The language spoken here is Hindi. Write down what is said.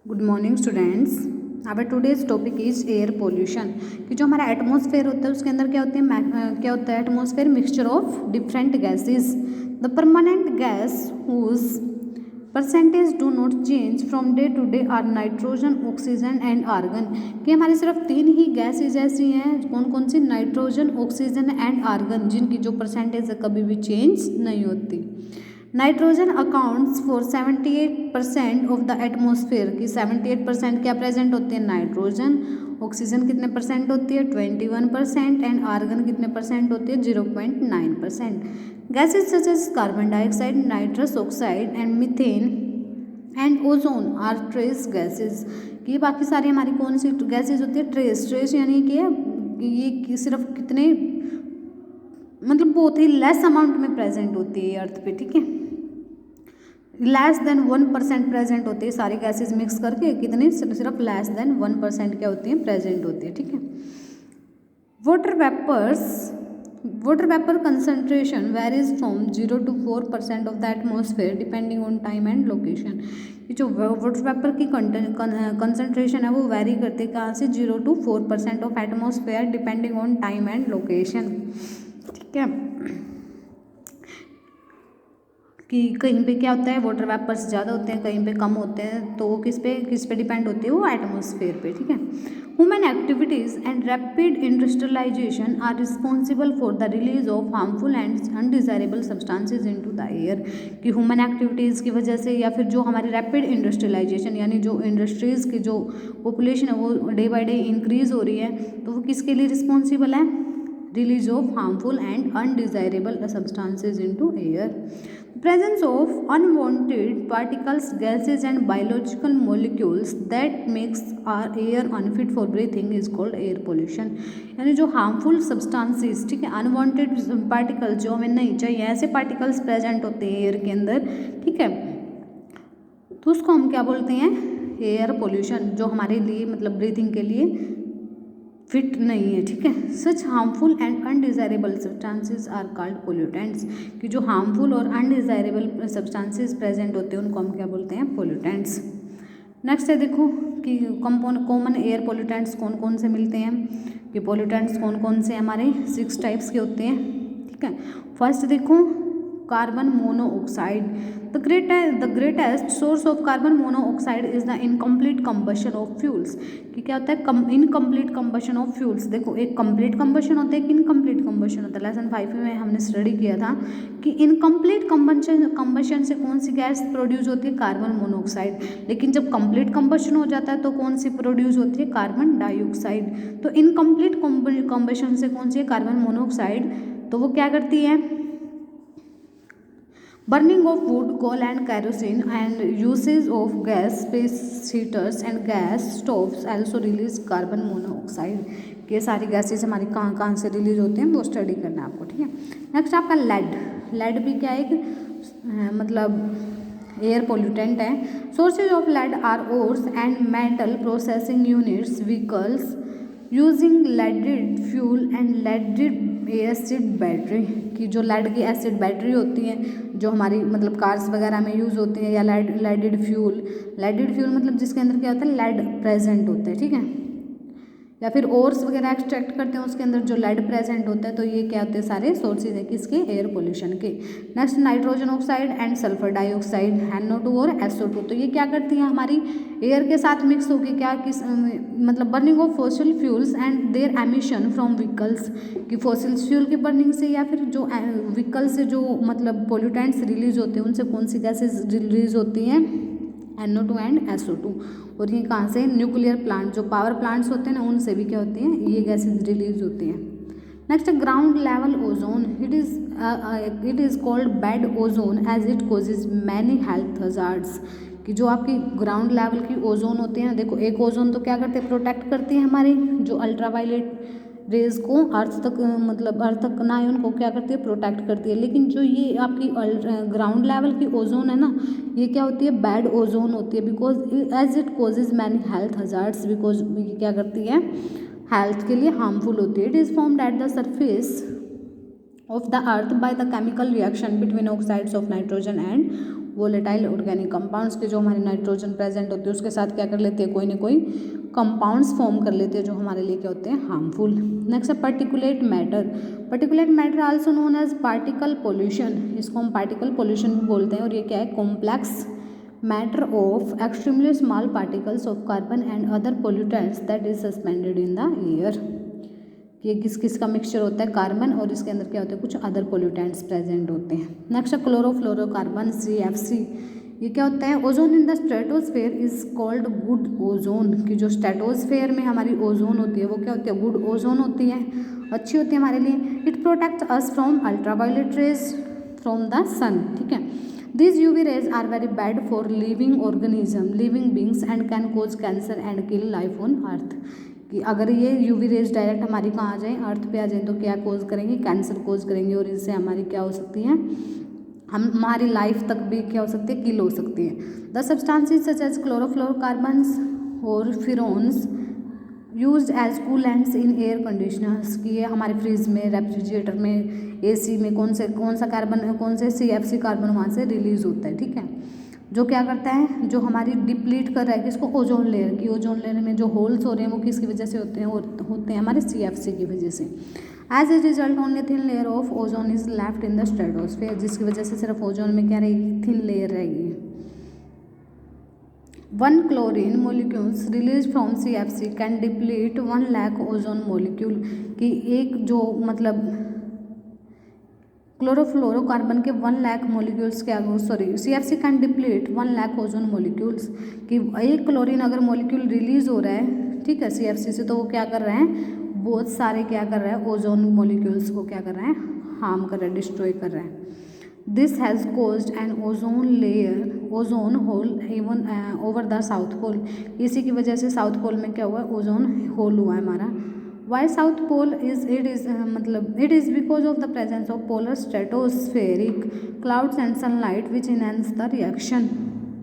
Good morning students. Our today's topic is air pollution. कि जो हमारा एटमॉस्फेयर होता है उसके अंदर क्या होता है atmosphere mixture of different gases. The permanent gas whose percentage do not change from day to day are nitrogen, oxygen and argon. कि हमारे सिर्फ तीन ही गैसेज ऐसी हैं, कौन कौन सी? नाइट्रोजन, ऑक्सीजन एंड आर्गन, जिनकी जो परसेंटेज है कभी भी चेंज नहीं होती। Nitrogen accounts for 78% of the atmosphere. की 78% क्या प्रेजेंट होते हैं? नाइट्रोजन। ऑक्सीजन कितने परसेंट होती है? 21%। एंड आर्गन कितने परसेंट होती है? 0.9%। Gases such as carbon dioxide, nitrous oxide and methane and ozone are trace gases. कि बाकी सारी हमारी कौन सी गैसेज होती है? ट्रेस यानी कि ये सिर्फ कितने मतलब बहुत ही लेस अमाउंट में प्रेजेंट होती है अर्थ पे। ठीक है, लेस देन 1% प्रेजेंट होती है सारी गैसेज मिक्स करके। कितनी? सिर्फ लेस देन 1% क्या होती है? प्रेजेंट होती है। ठीक है। Water vapour concentration varies from 0 to 4% of the atmosphere depending on time and location. ये जो वाटर वेपर की कंसंट्रेशन है वो वेरी करती है कहाँ से? 0 to 4% of atmosphere depending on time and location. ठीक है, कि कहीं पे क्या होता है वाटर वेपर्स ज़्यादा होते हैं, कहीं पे कम होते हैं, तो वो किस पे डिपेंड होती है? वो एटमॉस्फेयर पे। ठीक है। Human activities and rapid industrialization are responsible for the release of harmful and undesirable substances into the air. कि ह्यूमन एक्टिविटीज़ की वजह से या फिर जो हमारी रैपिड इंडस्ट्रियलाइजेशन यानी जो इंडस्ट्रीज़ की जो पॉपुलेशन है वो डे बाई डे इंक्रीज हो रही है, तो वो किसके लिए रिस्पॉन्सिबल है? Release of harmful and undesirable substances into air. Presence of unwanted particles, gases and biological molecules that makes our air unfit for breathing is called air pollution। यानी जो harmful substances, ठीक है, unwanted particles जो हमें नहीं चाहिए, ऐसे particles present होते हैं एयर के अंदर, ठीक है, तो उसको हम क्या बोलते हैं? एयर पोल्यूशन, जो हमारे लिए मतलब ब्रीथिंग के लिए फिट नहीं है। ठीक है। Such harmful and undesirable substances are called pollutants. कि जो हार्मफुल और अनडिजायरेबल सब्सटेंसेज प्रेजेंट होते हैं उनको हम क्या बोलते हैं? पोल्यूटेंट्स। नेक्स्ट है देखो कि कॉमन एयर पोल्यूटेंट्स कौन कौन से मिलते हैं। कि पोल्यूटेंट्स कौन कौन से हमारे 6 टाइप्स के होते हैं। ठीक है। फर्स्ट देखो carbon monoxide. The greatest source of carbon monoxide is the incomplete combustion of fuels. कि क्या होता है? Incomplete combustion of fuels. देखो एक कंप्लीट कंबशन होता है, एक इनकम्प्लीट कंबशन होता है। लेसन 5 में हमने स्टडी किया था कि इनकम्प्लीट कंबशन से कौन सी गैस प्रोड्यूस होती है? Carbon monoxide. लेकिन जब कंप्लीट कंबशन हो जाता है तो कौन सी प्रोड्यूस होती है? Carbon dioxide. तो इनकम्प्लीट कंबशन से कौन सी है? Carbon monoxide. तो वो क्या करती है? Burning of wood, coal and kerosene and usage of gas space heaters and gas stoves also release carbon monoxide। ये सारी गैसेज हमारी कहाँ कहाँ से रिलीज होते हैं वो स्टडी करना है आपको। ठीक है। नेक्स्ट आपका लेड भी क्या है? एक मतलब एयर पोल्यूटेंट है। Sources of lead are ores and metal processing units, vehicles using leaded fuel and leaded acid battery. की जो लेड की एसिड बैटरी होती है जो हमारी मतलब कार्स वगैरह में यूज़ होती है, या लेडेड फ्यूल मतलब जिसके अंदर क्या होता है? लेड प्रेजेंट होता है। ठीक है। या फिर ओर्स वगैरह एक्सट्रैक्ट करते हैं उसके अंदर जो लेड प्रेजेंट होता है, तो ये क्या होते हैं? सारे सोर्सेज है किसके? एयर पोल्यूशन के। Next nitrogen oxide and sulphur dioxide, NO2 और SO2। तो ये क्या करती हैं? हमारी एयर के साथ मिक्स होकर क्या किस मतलब burning of fossil fuels and their emission from vehicles. कि फॉसिल फ्यूल की बर्निंग से या फिर जो व्हीकल से जो मतलब पोल्यूटेंट्स रिलीज होते हैं उनसे कौन सी गैसेज रिलीज होती हैं? NO2 and SO2। और ये कहाँ से? न्यूक्लियर प्लांट, जो पावर प्लांट्स होते हैं ना उनसे भी क्या होती हैं? ये गैसेज रिलीज होती हैं। Next ground level ozone. It is called bad ozone as it causes many health hazards. कि जो आपकी ग्राउंड लेवल की ओजोन होती है ना, देखो एक ओजोन तो क्या करते हैं? प्रोटेक्ट करती है हमारी जो अल्ट्रावायलेट रेज को अर्थ तक मतलब अर्थ तक ना ही उनको क्या करती है? प्रोटेक्ट करती है। लेकिन जो ये आपकी ग्राउंड लेवल की ओजोन है ना, ये क्या होती है? बैड ओजोन होती है। Because as it causes many health hazards, because ये क्या करती है? हेल्थ के लिए हार्मफुल होती है। It is formed at the surface of the earth by the chemical reaction between oxides of nitrogen and volatile organic compounds के जो हमारे नाइट्रोजन प्रेजेंट होते हैं उसके साथ क्या कर लेते हैं, कोई ना कोई कंपाउंड्स फॉर्म कर लेते हैं जो हमारे लिए क्या होते हैं, हार्मफुल। नेक्स्ट है particulate matter. Particulate matter also known as particle pollution, इसको हम पार्टिकल पोल्यूशन भी बोलते हैं। और ये क्या है, complex matter of extremely small particles of carbon and other pollutants that is suspended in the air. ये किस किस का मिक्सचर होता है, कार्बन और इसके अंदर क्या होता है, कुछ अदर पोल्यूटेंट्स प्रेजेंट होते हैं। नेक्स्ट है क्लोरोफ्लोरोकार्बन CFC। ये क्या होता है, ozone in the stratosphere is called good ozone, कि जो स्ट्रेटोस्फेयर में हमारी ओजोन होती है वो क्या होती है, गुड ओजोन होती है, अच्छी होती है हमारे लिए। It protects us from ultraviolet rays from the sun, ठीक है। These UV rays are very bad for living organism, living beings and can cause cancer and kill life on earth। कि अगर ये UV रेज डायरेक्ट हमारी कहाँ आ जाए, अर्थ पे आ जाए, तो क्या कोज करेंगे, कैंसर कोज करेंगे। और इससे हमारी क्या हो सकती है, हमारी लाइफ तक भी क्या हो सकती है, किल हो सकती है। The substances such as chlorofluorocarbons और freons used as coolants in air conditioners, कि ये हमारे फ्रिज में, रेफ्रिजरेटर में, AC में कौन सा कार्बन, कौन से CFC कार्बन वहाँ से रिलीज होता है, ठीक है, जो क्या करता है, जो हमारी डिप्लीट कर रहा है किसको, ओजोन लेयर की। ओजोन लेयर में जो होल्स हो रहे हैं वो किसकी वजह से होते हैं, होते हैं हमारे CFC की वजह से। As a result only thin layer of ozone is left in the stratosphere, जिसकी वजह से सिर्फ ओजोन में क्या रहेगी, थिन लेयर रहेगी। 1 chlorine molecules released from CFC can deplete 1 lakh ozone molecule, कि एक जो मतलब क्लोरोफ्लोरोकार्बन के 1 लाख मोलिक्यूल्स क्या, sorry CFC can deplete 1 lakh ozone molecules, कि एक क्लोरीन अगर मोलिक्यूल रिलीज हो रहा है, ठीक है, CFC से, तो वो क्या कर रहे हैं, बहुत सारे क्या कर रहा है, ओजोन मोलिक्यूल्स को क्या कर रहे हैं, हार्म कर रहा है, डिस्ट्रॉय कर रहा है। This has caused an ozone layer, ozone hole even over the south pole, इसी की वजह से साउथ पोल में क्या हुआ है, ओजोन होल हुआ है हमारा। Why south pole is it is because of the presence of polar stratospheric clouds and sunlight which enhance the reaction.